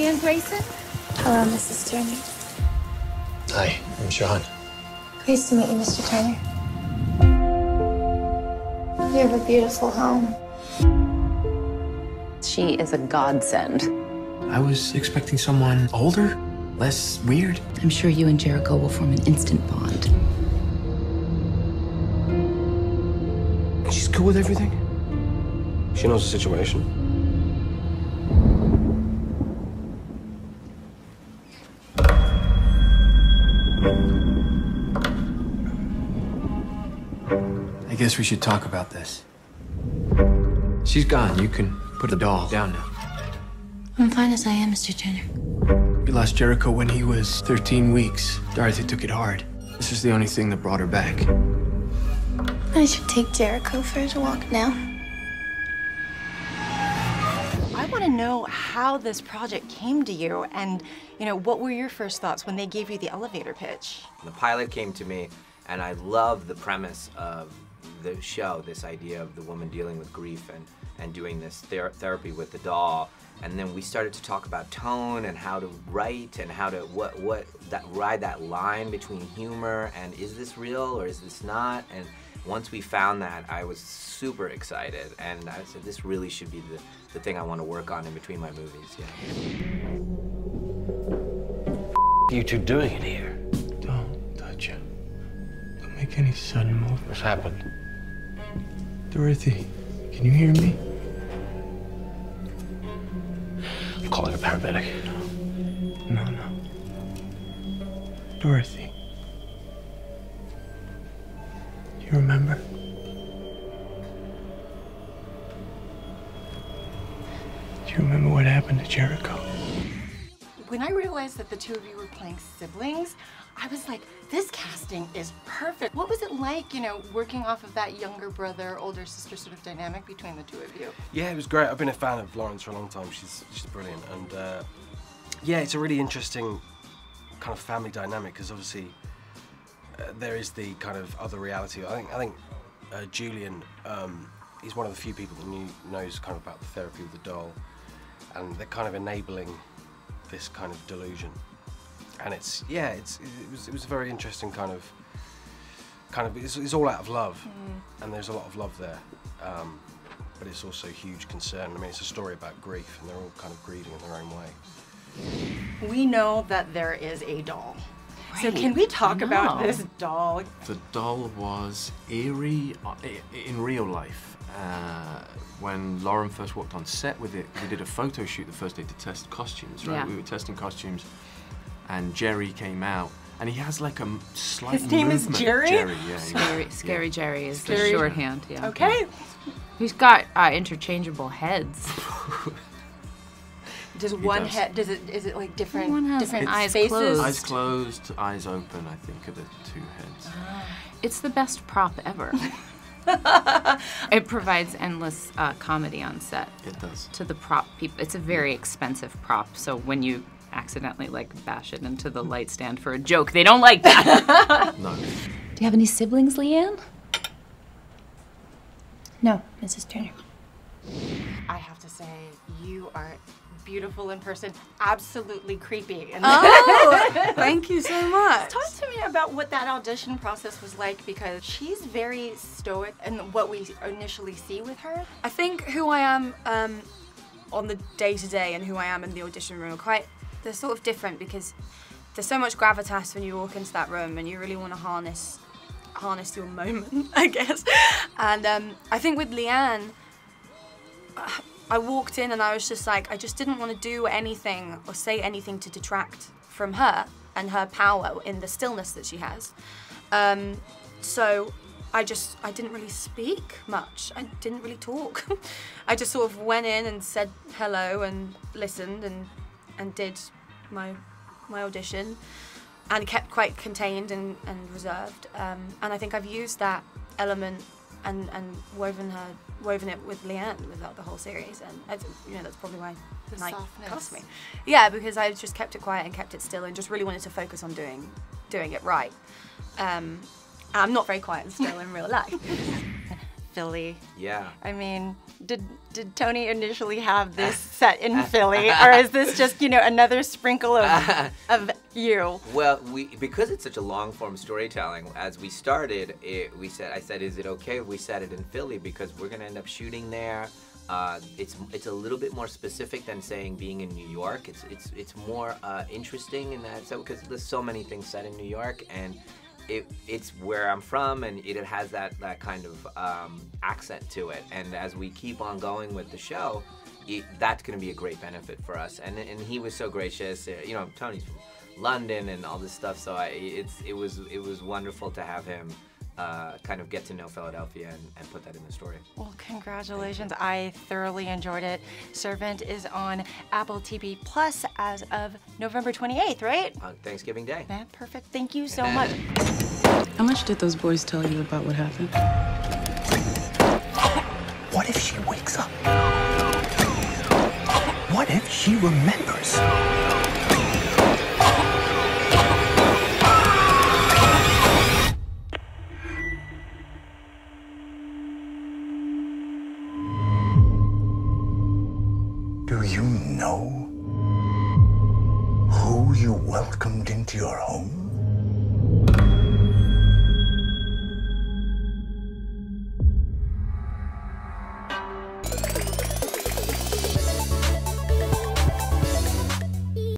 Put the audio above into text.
Julian, Grayson. Hello, Mrs. Turner. Hi, I'm Sean. Pleased to meet you, Mr. Turner. You have a beautiful home. She is a godsend. I was expecting someone older, less weird. I'm sure you and Jericho will form an instant bond. She's cool with everything? She knows the situation. I guess we should talk about this. She's gone. You can put the doll down now. I'm fine as I am, Mr. Turner. We lost Jericho when he was 13 weeks. Dorothy took it hard. This is the only thing that brought her back. I should take Jericho for his walk now. I want to know how this project came to you and, what were your first thoughts when they gave you the elevator pitch? The pilot came to me, and I love the premise of the show, this idea of the woman dealing with grief and doing this therapy with the doll. And then we started to talk about tone and how to write and how to ride that line between humor and is this real or is this not? And once we found that, I was super excited, and I said this really should be the thing I want to work on in between my movies. Yeah. What are you two doing in here? Don't touch him. Don't make any sudden movements. What's happened? Dorothy, can you hear me? I'm calling a paramedic. No. Dorothy. You remember? Do you remember what happened to Jericho? When I realized that the two of you were playing siblings, I was like, this casting is perfect. What was it like, working off of that younger brother, older sister sort of dynamic between the two of you? Yeah, it was great. I've been a fan of Lauren's for a long time. She's brilliant. And yeah, it's a really interesting kind of family dynamic because obviously there is the kind of other reality. I think Julian, he's one of the few people that knows kind of about the therapy with the doll, and they're kind of enabling this kind of delusion. And it was a very interesting kind of it's all out of love, and there's a lot of love there, but it's also huge concern. I mean, it's a story about grief, and they're all kind of grieving in their own way. We know that there is a doll. Right. So can we talk about this doll? The doll was eerie in real life. When Lauren first walked on set with it, we did a photo shoot the first day to test costumes, right? Yeah. We were testing costumes, and Jerry came out, and he has like a slight His name movement. is Jerry? Jerry, yeah. Scary Jerry is the shorthand, yeah. Okay. He's got interchangeable heads. Does one head, is it like different eyes faces? closed. Eyes closed, eyes open, I think, are the two heads. It's the best prop ever. It provides endless comedy on set. It does. To the prop people. It's a very expensive prop, so when you accidentally bash it into the light stand for a joke, they don't like that. No. Do you have any siblings, Leanne? No, Mrs. Turner. I have to say, you are beautiful in person, absolutely creepy. Oh, thank you so much. Talk to me about what that audition process was like, because she's very stoic in what we initially see with her. I think who I am on the day-to-day and who I am in the audition room they're sort of different, because there's so much gravitas when you walk into that room and you really want to harness your moment, I guess. And I think with Leanne, I walked in and I was just like, I just didn't want to do anything or say anything to detract from her and her power in the stillness that she has. So I didn't really speak much. I didn't really talk. I just sort of went in and said hello and listened and did my audition, and kept quite contained and reserved. And I think I've used that element and woven it with Leanne without the whole series, and that's probably why the Night softness. cast me. Yeah, because I just kept it quiet and kept it still and just really wanted to focus on doing it right. I'm not very quiet and still in real life. Philly. Yeah. I mean, did Tony initially have this set in Philly, or is this just, you know, another sprinkle of you? Well, because it's such a long form storytelling, as we started, I said, is it okay if we set it in Philly, because we're gonna end up shooting there. It's a little bit more specific than saying being in New York. It's more interesting in that, so because there's so many things set in New York, and it's where I'm from, and it has that kind of accent to it. And as we keep on going with the show, that's going to be a great benefit for us. And he was so gracious. You know, Tony's from London and all this stuff, so it was wonderful to have him kind of get to know Philadelphia and put that in the story. Well, congratulations. I thoroughly enjoyed it. Servant is on Apple TV Plus as of November 28th, right? On Thanksgiving Day. Yeah, perfect. Thank you so much. How much did those boys tell you about what happened? What if she wakes up? What if she remembers? Do you know who you welcomed into your home?